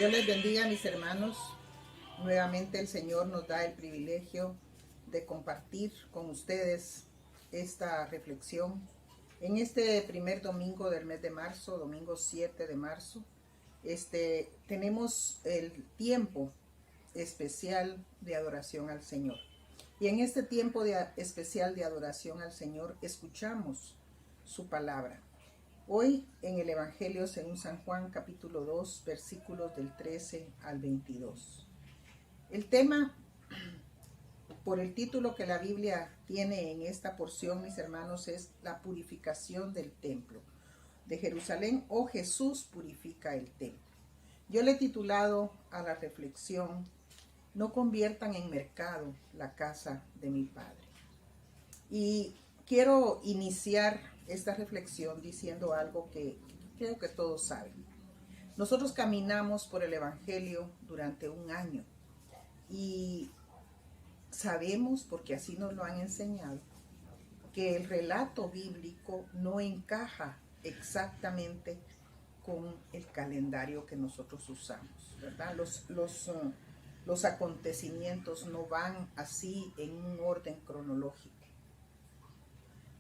Dios les bendiga, mis hermanos. Nuevamente el Señor nos da el privilegio de compartir con ustedes esta reflexión en este primer domingo del mes de marzo, domingo 7 de marzo. Tenemos el tiempo especial de adoración al Señor. Y en este tiempo especial de adoración al Señor escuchamos su palabra. Hoy en el Evangelio según San Juan capítulo 2 versículos del 13 al 22. El tema, por el título que la Biblia tiene en esta porción, mis hermanos, es la purificación del templo de Jerusalén, o Jesús purifica el templo. Yo le he titulado a la reflexión: no conviertan en mercado la casa de mi Padre. Y quiero iniciar esta reflexión diciendo algo que creo que todos saben. Nosotros caminamos por el Evangelio durante un año y sabemos, porque así nos lo han enseñado, que el relato bíblico no encaja exactamente con el calendario que nosotros usamos, ¿verdad? Los acontecimientos no van así en un orden cronológico.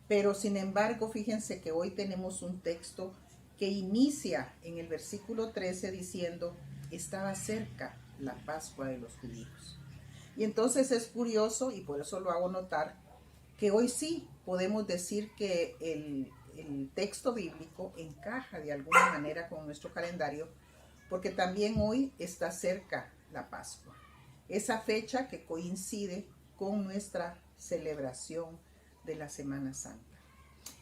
Pero sin embargo, fíjense que hoy tenemos un texto que inicia en el versículo 13 diciendo: estaba cerca la Pascua de los judíos. Y entonces es curioso, y por eso lo hago notar, que hoy sí podemos decir que el texto bíblico encaja de alguna manera con nuestro calendario, porque también hoy está cerca la Pascua, esa fecha que coincide con nuestra celebración de la Semana Santa.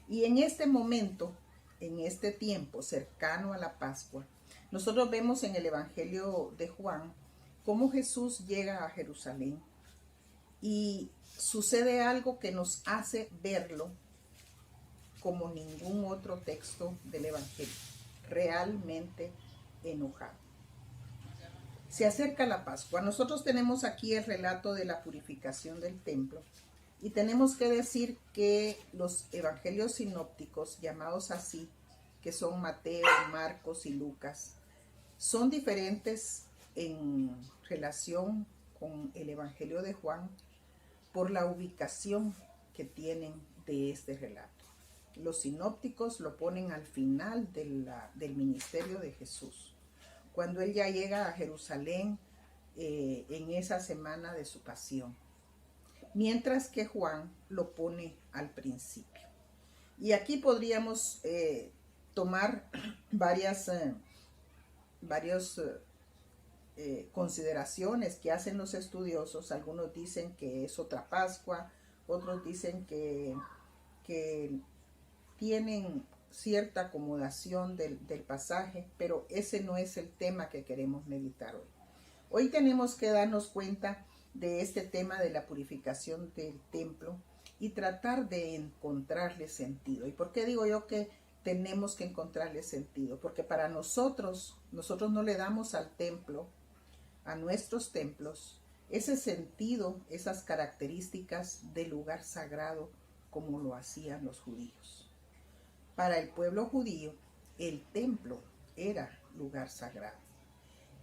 Y en este momento, en este tiempo cercano a la Pascua, nosotros vemos en el Evangelio de Juan cómo Jesús llega a Jerusalén y sucede algo que nos hace verlo como ningún otro texto del Evangelio: realmente enojado. Se acerca la Pascua. Nosotros tenemos aquí el relato de la purificación del templo. Y tenemos que decir que los evangelios sinópticos, llamados así, que son Mateo, Marcos y Lucas, son diferentes en relación con el Evangelio de Juan por la ubicación que tienen de este relato. Los sinópticos lo ponen al final del ministerio de Jesús, cuando él ya llega a Jerusalén en esa semana de su pasión, mientras que Juan lo pone al principio. Y aquí podríamos tomar varias consideraciones que hacen los estudiosos. Algunos dicen que es otra Pascua, otros dicen que tienen cierta acomodación del pasaje, pero ese no es el tema que queremos meditar hoy. Hoy tenemos que darnos cuenta de este tema de la purificación del templo y tratar de encontrarle sentido. ¿Y por qué digo yo que tenemos que encontrarle sentido? Porque para nosotros no le damos al templo, a nuestros templos, ese sentido, esas características del lugar sagrado como lo hacían los judíos. Para el pueblo judío, el templo era lugar sagrado.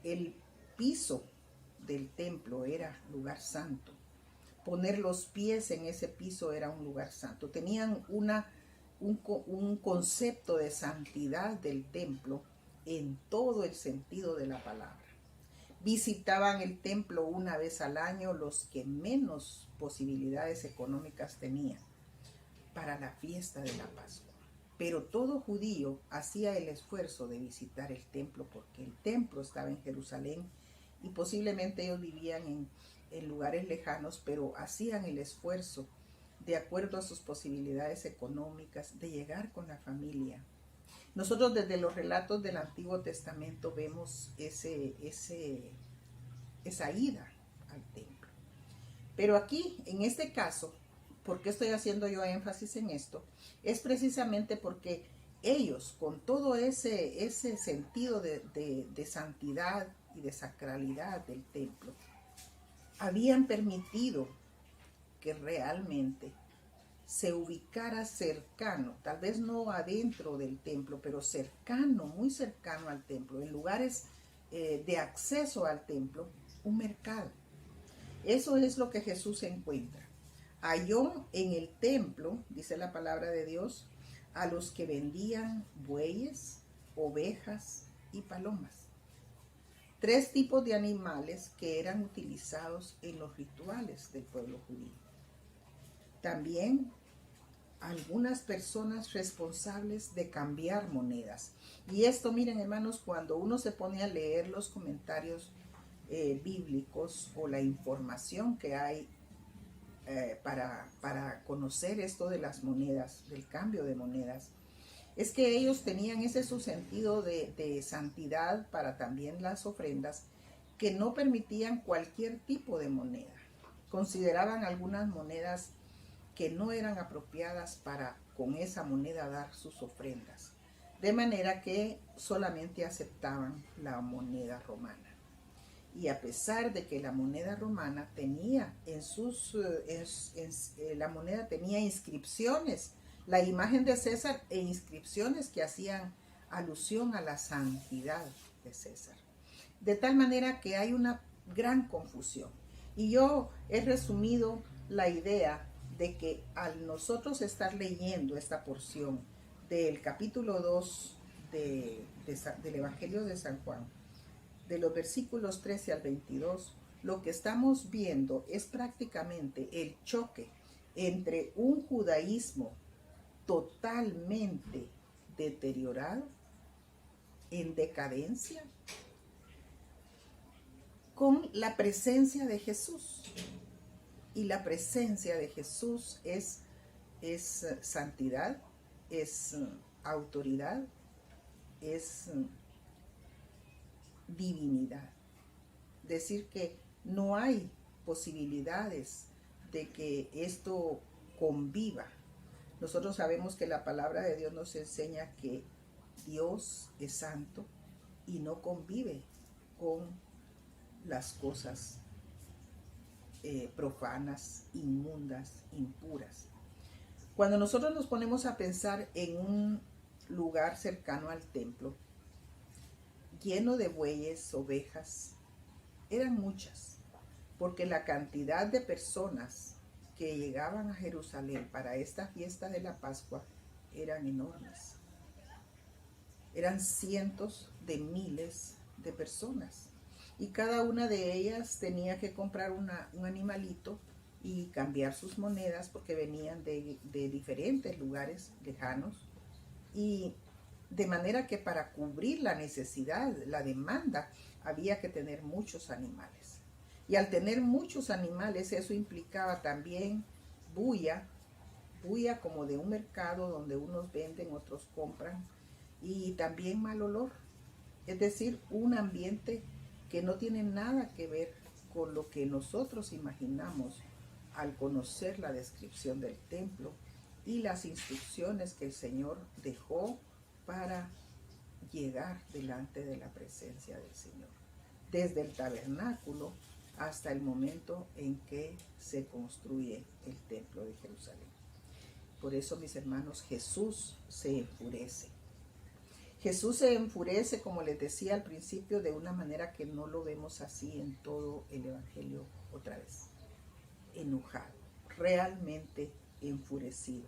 El piso del templo era lugar santo. Poner los pies en ese piso era un lugar santo. Tenían un concepto de santidad del templo en todo el sentido de la palabra. Visitaban el templo una vez al año los que menos posibilidades económicas tenían para la fiesta de la Pascua. Pero todo judío hacía el esfuerzo de visitar el templo porque el templo estaba en Jerusalén y posiblemente ellos vivían en lugares lejanos, pero hacían el esfuerzo de acuerdo a sus posibilidades económicas de llegar con la familia. Nosotros desde los relatos del Antiguo Testamento vemos esa ida al templo. Pero aquí, en este caso, ¿por qué estoy haciendo yo énfasis en esto? Es precisamente porque ellos, con todo ese sentido de santidad y de sacralidad del templo, habían permitido que realmente se ubicara cercano, tal vez no adentro del templo, pero cercano, muy cercano al templo, en lugares de acceso al templo, un mercado. Eso es lo que Jesús encuentra. Halló en el templo, dice la palabra de Dios, a los que vendían bueyes, ovejas y palomas. 3 tipos de animales que eran utilizados en los rituales del pueblo judío. También algunas personas responsables de cambiar monedas. Y esto, miren hermanos, cuando uno se pone a leer los comentarios bíblicos o la información que hay para conocer esto de las monedas, del cambio de monedas, es que ellos tenían ese su sentido de santidad para también las ofrendas, que no permitían cualquier tipo de moneda. Consideraban algunas monedas que no eran apropiadas para con esa moneda dar sus ofrendas, de manera que solamente aceptaban la moneda romana. Y a pesar de que la moneda romana tenía la moneda tenía inscripciones, la imagen de César e inscripciones que hacían alusión a la santidad de César. De tal manera que hay una gran confusión. Y yo he resumido la idea de que al nosotros estar leyendo esta porción del capítulo 2 del Evangelio de San Juan, de los versículos 13 al 22, lo que estamos viendo es prácticamente el choque entre un judaísmo totalmente deteriorado, en decadencia, con la presencia de Jesús. Y la presencia de Jesús es santidad, es autoridad, es divinidad. Decir que no hay posibilidades de que esto conviva. Nosotros sabemos que la palabra de Dios nos enseña que Dios es santo y no convive con las cosas profanas, inmundas, impuras. Cuando nosotros nos ponemos a pensar en un lugar cercano al templo, lleno de bueyes, ovejas, eran muchas, porque la cantidad de personas que llegaban a Jerusalén para esta fiesta de la Pascua eran enormes. Eran cientos de miles de personas. Y cada una de ellas tenía que comprar un animalito y cambiar sus monedas porque venían de diferentes lugares lejanos. Y de manera que para cubrir la necesidad, la demanda, había que tener muchos animales. Y al tener muchos animales, eso implicaba también bulla como de un mercado donde unos venden, otros compran, y también mal olor. Es decir, un ambiente que no tiene nada que ver con lo que nosotros imaginamos al conocer la descripción del templo y las instrucciones que el Señor dejó para llegar delante de la presencia del Señor, desde el tabernáculo hasta el momento en que se construye el templo de Jerusalén. Por eso, mis hermanos, Jesús se enfurece. Jesús se enfurece, como les decía al principio, de una manera que no lo vemos así en todo el Evangelio otra vez. Enojado, realmente enfurecido.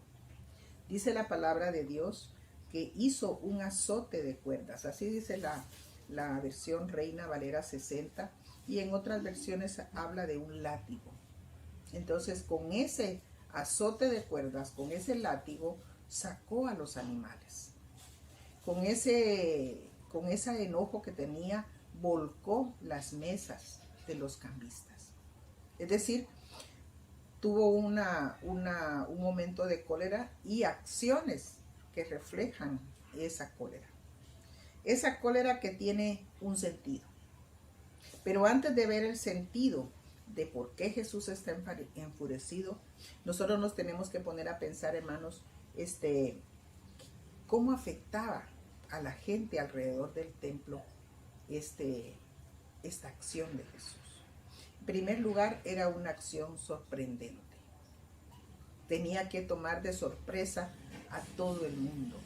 Dice la palabra de Dios que hizo un azote de cuerdas. Así dice la versión Reina Valera 60, y en otras versiones habla de un látigo. Entonces, con ese azote de cuerdas, con ese látigo, sacó a los animales. Con ese enojo que tenía, volcó las mesas de los cambistas. Es decir, tuvo un momento de cólera y acciones que reflejan esa cólera. Esa cólera que tiene un sentido. Pero antes de ver el sentido de por qué Jesús está enfurecido, nosotros nos tenemos que poner a pensar, hermanos, cómo afectaba a la gente alrededor del templo esta acción de Jesús. En primer lugar, era una acción sorprendente. Tenía que tomar de sorpresa a todo el mundo.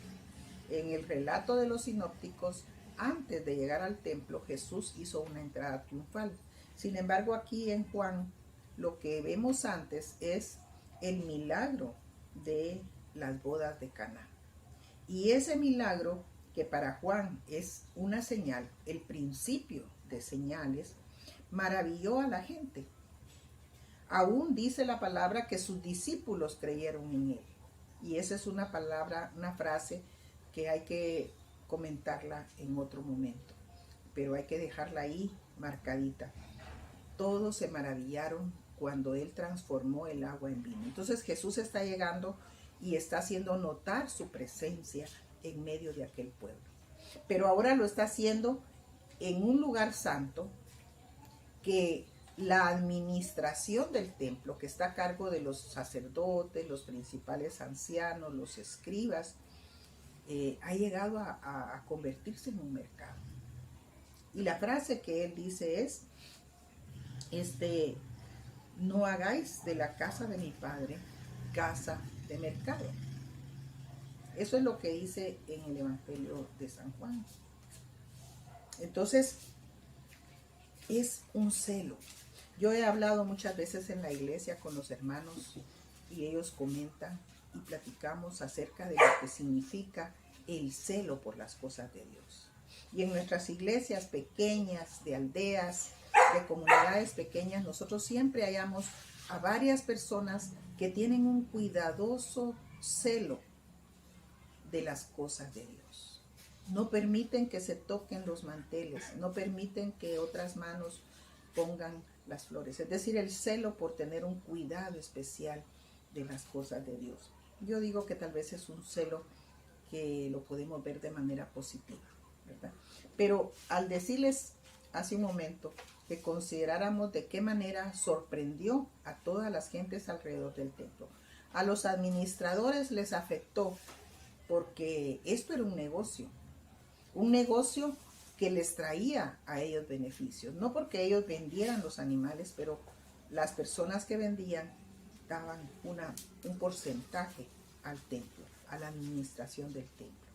En el relato de los sinópticos antes de llegar al templo, Jesús hizo una entrada triunfal. Sin embargo, aquí en Juan, lo que vemos antes es el milagro de las bodas de Caná. Y ese milagro, que para Juan es una señal, el principio de señales, maravilló a la gente. Aún dice la palabra que sus discípulos creyeron en él. Y esa es una palabra, una frase que hay que comentarla en otro momento. Pero hay que dejarla ahí marcadita. Todos se maravillaron cuando él transformó el agua en vino. Entonces Jesús está llegando y está haciendo notar su presencia en medio de aquel pueblo. Pero ahora lo está haciendo en un lugar santo que la administración del templo, que está a cargo de los sacerdotes, los principales ancianos, los escribas, ha llegado a convertirse en un mercado. Y la frase que él dice es, no hagáis de la casa de mi padre casa de mercado. Eso es lo que dice en el Evangelio de San Juan. Entonces, es un celo. Yo he hablado muchas veces en la iglesia con los hermanos y ellos comentan y platicamos acerca de lo que significa el celo por las cosas de Dios. Y en nuestras iglesias pequeñas, de aldeas, de comunidades pequeñas, nosotros siempre hallamos a varias personas que tienen un cuidadoso celo de las cosas de Dios. No permiten que se toquen los manteles, no permiten que otras manos pongan las flores. Es decir, el celo por tener un cuidado especial de las cosas de Dios. Yo digo que tal vez es un celo que lo podemos ver de manera positiva, ¿verdad? Pero al decirles hace un momento que consideráramos de qué manera sorprendió a todas las gentes alrededor del templo. A los administradores les afectó porque esto era un negocio que les traía a ellos beneficios, no porque ellos vendieran los animales, pero las personas que vendían daban un porcentaje al templo, a la administración del templo.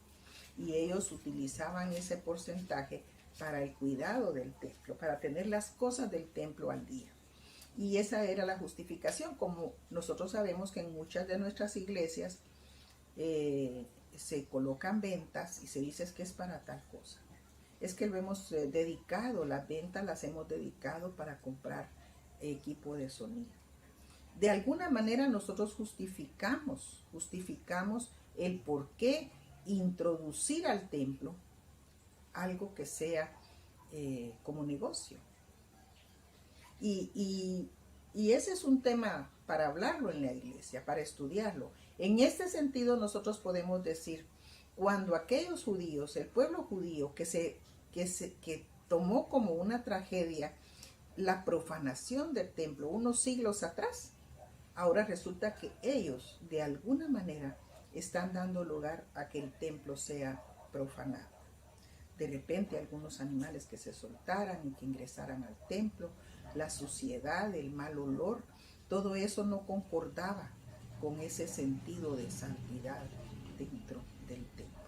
Y ellos utilizaban ese porcentaje para el cuidado del templo, para tener las cosas del templo al día. Y esa era la justificación, como nosotros sabemos que en muchas de nuestras iglesias se colocan ventas y se dice que es para tal cosa. Es que lo hemos dedicado, las ventas las hemos dedicado para comprar equipo de sonido. De alguna manera nosotros justificamos el por qué introducir al templo algo que sea como negocio. Y ese es un tema para hablarlo en la iglesia, para estudiarlo. En este sentido nosotros podemos decir, cuando aquellos judíos, el pueblo judío que tomó como una tragedia la profanación del templo unos siglos atrás, ahora resulta que ellos de alguna manera están dando lugar a que el templo sea profanado. De repente algunos animales que se soltaran y que ingresaran al templo, la suciedad, el mal olor, todo eso no concordaba con ese sentido de santidad dentro del templo.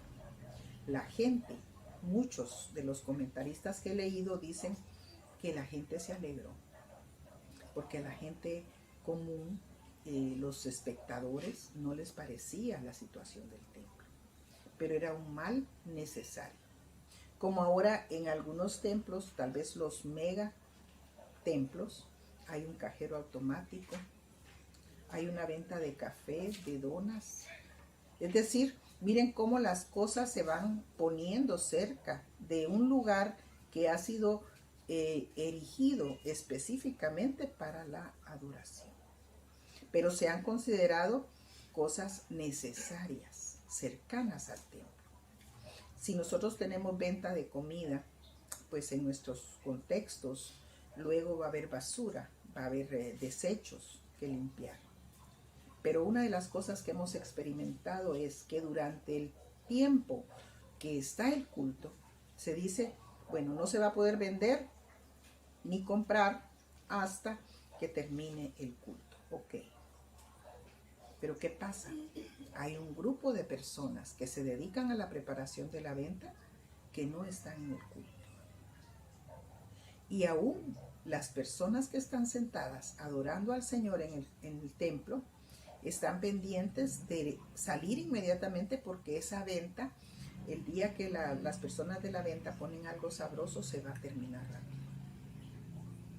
La gente, muchos de los comentaristas que he leído dicen que la gente se alegró, porque a la gente común, los espectadores, no les parecía la situación del templo, pero era un mal necesario. Como ahora en algunos templos, tal vez los mega templos, hay un cajero automático, hay una venta de café, de donas. Es decir, miren cómo las cosas se van poniendo cerca de un lugar que ha sido erigido específicamente para la adoración. Pero se han considerado cosas necesarias, cercanas al templo. Si nosotros tenemos venta de comida, pues en nuestros contextos luego va a haber basura, va a haber desechos que limpiar. Pero una de las cosas que hemos experimentado es que durante el tiempo que está el culto, se dice, bueno, no se va a poder vender ni comprar hasta que termine el culto. Ok. Pero ¿qué pasa? Hay un grupo de personas que se dedican a la preparación de la venta que no están en el culto. Y aún las personas que están sentadas adorando al Señor en el templo están pendientes de salir inmediatamente, porque esa venta, el día que las personas de la venta ponen algo sabroso, se va a terminar rápido.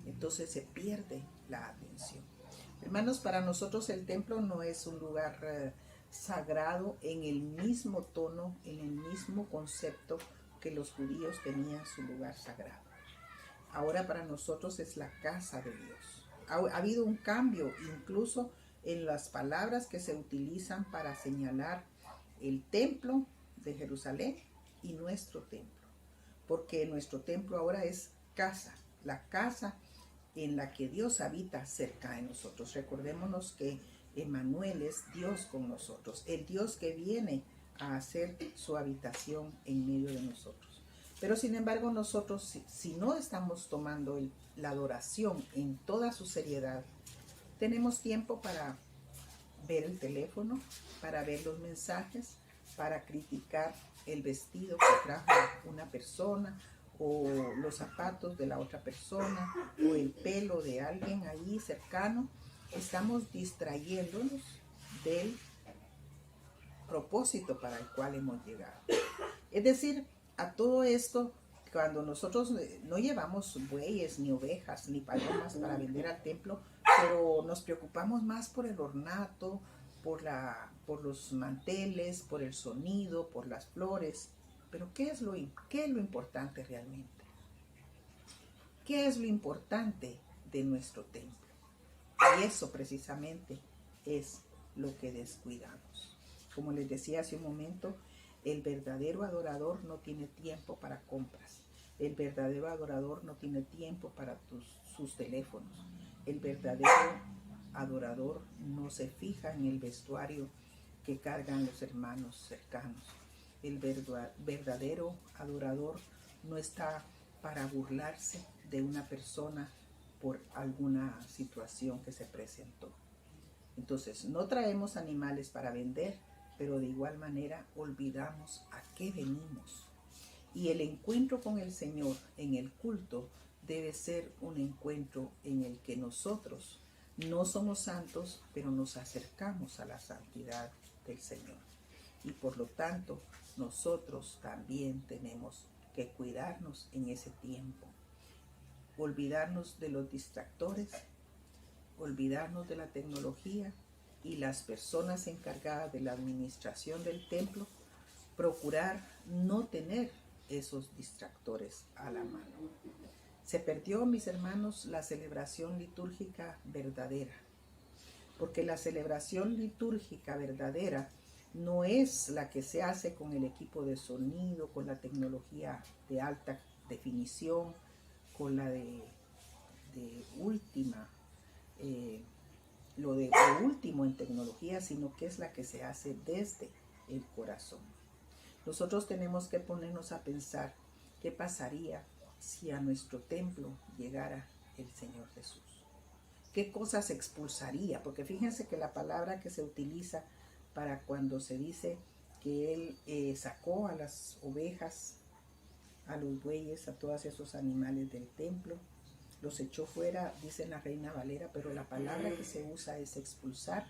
Entonces se pierde la atención. Hermanos, para nosotros el templo no es un lugar sagrado en el mismo tono, en el mismo concepto que los judíos tenían su lugar sagrado. Ahora para nosotros es la casa de Dios. Ha habido un cambio incluso en las palabras que se utilizan para señalar el templo de Jerusalén y nuestro templo. Porque nuestro templo ahora es casa, la casa en la que Dios habita cerca de nosotros. Recordémonos que Emmanuel es Dios con nosotros, el Dios que viene a hacer su habitación en medio de nosotros. Pero sin embargo nosotros, si no estamos tomando la adoración en toda su seriedad, tenemos tiempo para ver el teléfono, para ver los mensajes, para criticar el vestido que trajo una persona, o los zapatos de la otra persona, o el pelo de alguien ahí cercano. Estamos distrayéndonos del propósito para el cual hemos llegado. Es decir, a todo esto, cuando nosotros no llevamos bueyes, ni ovejas, ni palomas para vender al templo, pero nos preocupamos más por el ornato, por los manteles, por el sonido, por las flores. Pero ¿qué es lo importante realmente? ¿Qué es lo importante de nuestro templo? Y eso precisamente es lo que descuidamos. Como les decía hace un momento, el verdadero adorador no tiene tiempo para compras. El verdadero adorador no tiene tiempo para sus teléfonos. El verdadero adorador no se fija en el vestuario que cargan los hermanos cercanos. El verdadero adorador no está para burlarse de una persona por alguna situación que se presentó. Entonces, no traemos animales para vender, pero de igual manera olvidamos a qué venimos. Y el encuentro con el Señor en el culto debe ser un encuentro en el que nosotros no somos santos, pero nos acercamos a la santidad del Señor. Y por lo tanto, nosotros también tenemos que cuidarnos en ese tiempo. Olvidarnos de los distractores, olvidarnos de la tecnología, y las personas encargadas de la administración del templo procurar no tener esos distractores a la mano. Se perdió, mis hermanos, la celebración litúrgica verdadera, porque la celebración litúrgica verdadera no es la que se hace con el equipo de sonido, con la tecnología de alta definición, con la de última, lo último en tecnología, sino que es la que se hace desde el corazón. Nosotros tenemos que ponernos a pensar qué pasaría si a nuestro templo llegara el Señor Jesús. ¿Qué cosas expulsaría? Porque fíjense que la palabra que se utiliza para cuando se dice que Él sacó a las ovejas, a los bueyes, a todos esos animales del templo, los echó fuera, dice la Reina Valera, pero la palabra que se usa es expulsar,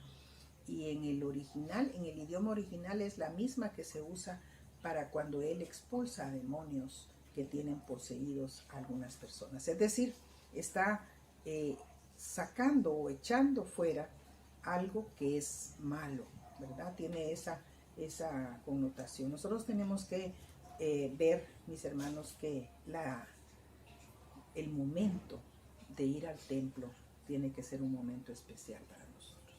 y en el original, en el idioma original, es la misma que se usa para cuando Él expulsa a demonios que tienen poseídos a algunas personas. Es decir, está sacando o echando fuera algo que es malo, ¿verdad? Tiene esa connotación. Nosotros tenemos que ver, mis hermanos, que el momento de ir al templo tiene que ser un momento especial para nosotros.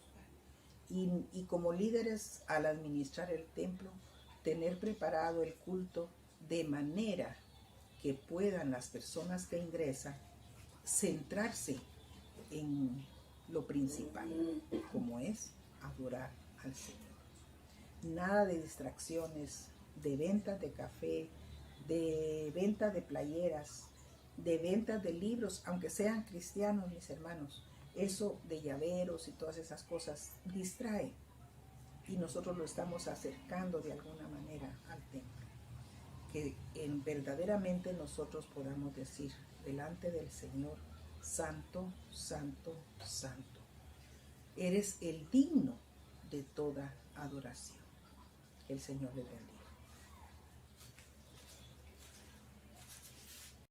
Y como líderes, al administrar el templo, tener preparado el culto de manera que puedan las personas que ingresan centrarse en lo principal, como es adorar al Señor. Nada de distracciones, de ventas de café, de ventas de playeras, de ventas de libros, aunque sean cristianos, mis hermanos. Eso de llaveros y todas esas cosas distrae, y nosotros lo estamos acercando de alguna manera al templo. que verdaderamente nosotros podamos decir delante del Señor: santo, santo, santo. Eres el digno de toda adoración. Que el Señor le bendiga.